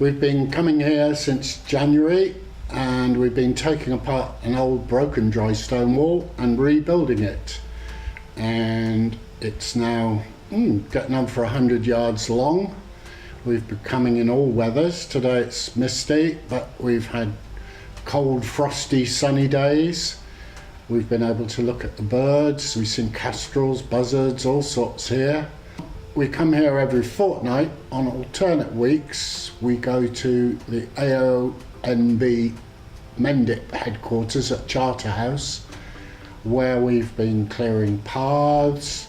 We've been coming here since January, and we've been taking apart an old broken dry stone wall and rebuilding it. And it's now getting on for 100 yards long. We've been coming in all weathers. Today it's misty, but we've had cold, frosty, sunny days. We've been able to look at the birds. We've seen kestrels, buzzards, all sorts here. We come here every fortnight. On alternate weeks, we go to the AONB Mendip headquarters at Charterhouse, where we've been clearing paths,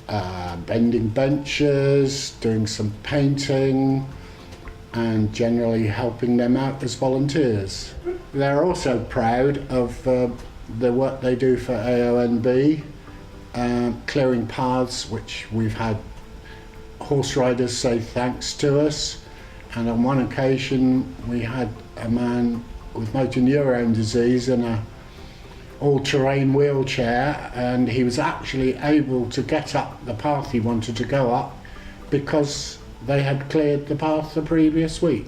bending benches, doing some painting, and generally helping them out as volunteers. They're also proud of the work they do for AONB, clearing paths, which we've had horse riders say thanks to us, and on one occasion we had a man with motor neurone disease in a all-terrain wheelchair, and he was actually able to get up the path he wanted to go up because they had cleared the path the previous week.